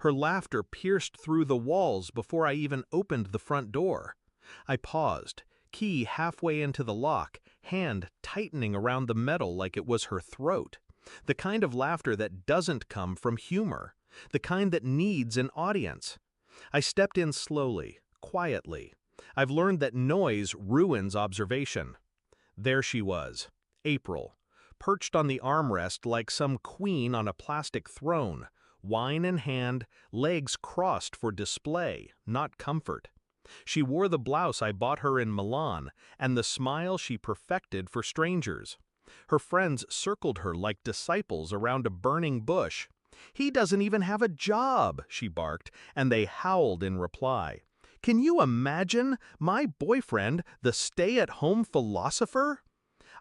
Her laughter pierced through the walls before I even opened the front door. I paused, key halfway into the lock, hand tightening around the metal like it was her throat. The kind of laughter that doesn't come from humor. The kind that needs an audience. I stepped in slowly, quietly. I've learned that noise ruins observation. There she was, April, perched on the armrest like some queen on a plastic throne, wine in hand, legs crossed for display, not comfort. She wore the blouse I bought her in Milan, and the smile she perfected for strangers. Her friends circled her like disciples around a burning bush. "He doesn't even have a job," she barked, and they howled in reply. "Can you imagine? My boyfriend, the stay-at-home philosopher?"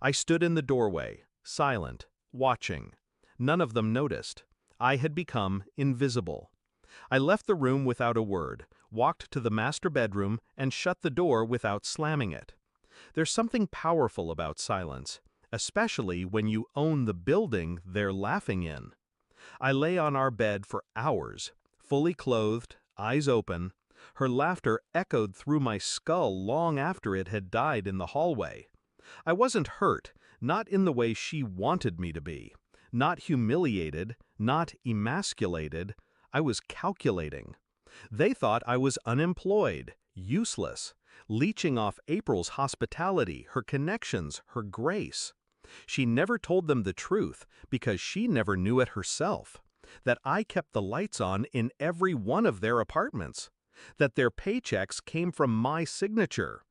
I stood in the doorway, silent, watching. None of them noticed. I had become invisible. I left the room without a word, walked to the master bedroom, and shut the door without slamming it. There's something powerful about silence, especially when you own the building they're laughing in. I lay on our bed for hours, fully clothed, eyes open. Her laughter echoed through my skull long after it had died in the hallway. I wasn't hurt, not in the way she wanted me to be. Not humiliated, not emasculated. I was calculating. They thought I was unemployed, useless, leeching off April's hospitality, her connections, her grace. She never told them the truth because she never knew it herself, that I kept the lights on in every one of their apartments, that their paychecks came from my signature,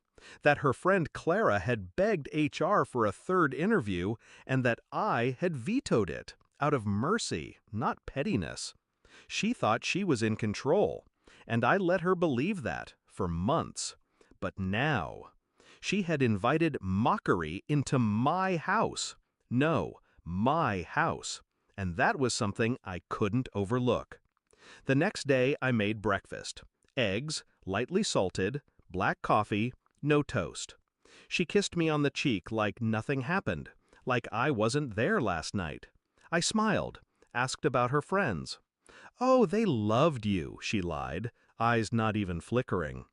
that her friend Clara had begged HR for a third interview, and that I had vetoed it, out of mercy, not pettiness. She thought she was in control, and I let her believe that for months. But now, she had invited mockery into my house. No, my house. And that was something I couldn't overlook. The next day I made breakfast. Eggs, lightly salted, black coffee, no toast. She kissed me on the cheek like nothing happened, like I wasn't there last night. I smiled, asked about her friends. "Oh, they loved you," she lied, eyes not even flickering.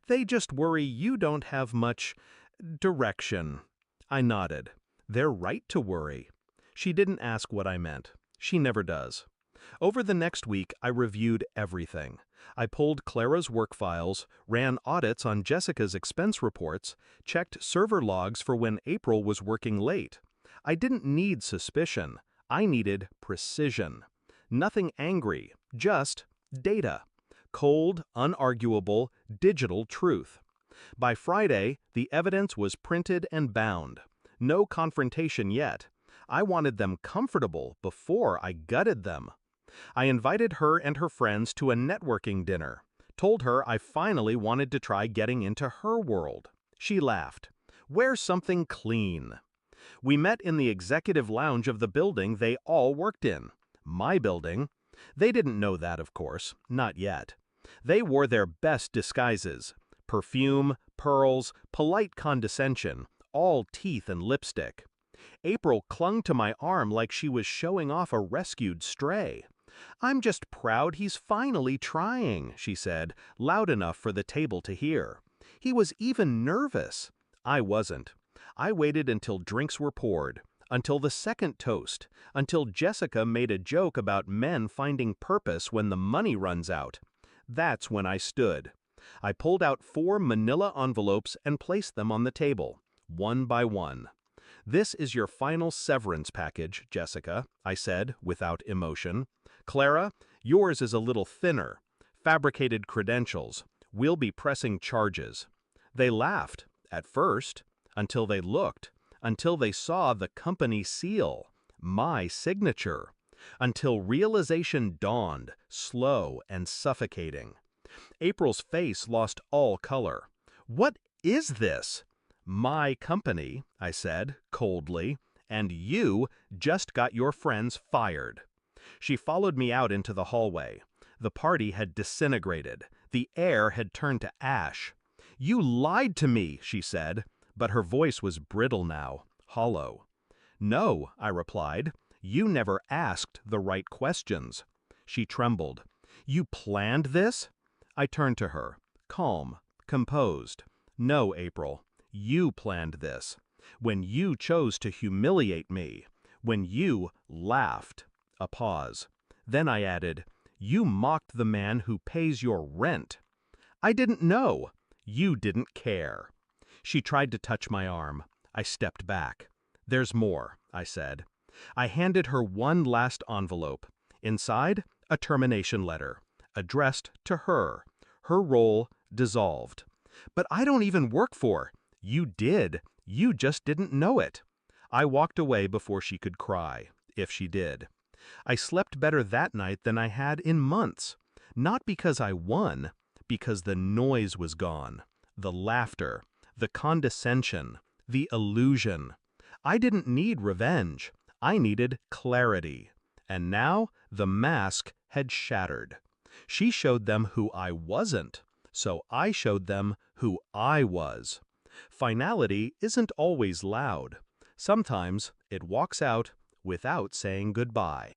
"They just worry you don't have much direction." I nodded. They're right to worry. She didn't ask what I meant. She never does. Over the next week, I reviewed everything. I pulled Clara's work files, ran audits on Jessica's expense reports, checked server logs for when April was working late. I didn't need suspicion. I needed precision. Nothing angry, just data. Cold, unarguable, digital truth. By Friday, the evidence was printed and bound. No confrontation yet. I wanted them comfortable before I gutted them. I invited her and her friends to a networking dinner. Told her I finally wanted to try getting into her world. She laughed. "Wear something clean." We met in the executive lounge of the building they all worked in. My building. They didn't know that, of course, not yet. They wore their best disguises. Perfume, pearls, polite condescension, all teeth and lipstick. April clung to my arm like she was showing off a rescued stray. "I'm just proud he's finally trying," she said, loud enough for the table to hear. "He was even nervous." I wasn't. I waited until drinks were poured, until the second toast, until Jessica made a joke about men finding purpose when the money runs out. That's when I stood. I pulled out 4 manila envelopes and placed them on the table, one by one. "This is your final severance package, Jessica," I said without emotion. "Clara, yours is a little thinner. Fabricated credentials. We'll be pressing charges." They laughed, at first, until they looked, until they saw the company seal, my signature, until realization dawned, slow and suffocating. April's face lost all color. "What is this?" "My company," I said, coldly, "and you just got your friends fired." She followed me out into the hallway. The party had disintegrated. The air had turned to ash. "You lied to me," she said, but her voice was brittle now, hollow. "No," I replied. "You never asked the right questions." She trembled. You planned this? I turned to her, calm, composed. No, April, you planned this. When you chose to humiliate me. When you laughed. A pause. Then I added, you mocked the man who pays your rent. I didn't know. You didn't care. She tried to touch my arm. I stepped back. There's more, I said. I handed her one last envelope. Inside, a termination letter, addressed to her. Her role dissolved. But I don't even work for. You did. You just didn't know it. I walked away before she could cry, if she did. I slept better that night than I had in months. Not because I won, because the noise was gone. The laughter, the condescension, the illusion. I didn't need revenge. I needed clarity. And now the mask had shattered. She showed them who I wasn't, so I showed them who I was. Finality isn't always loud. Sometimes it walks out without saying goodbye.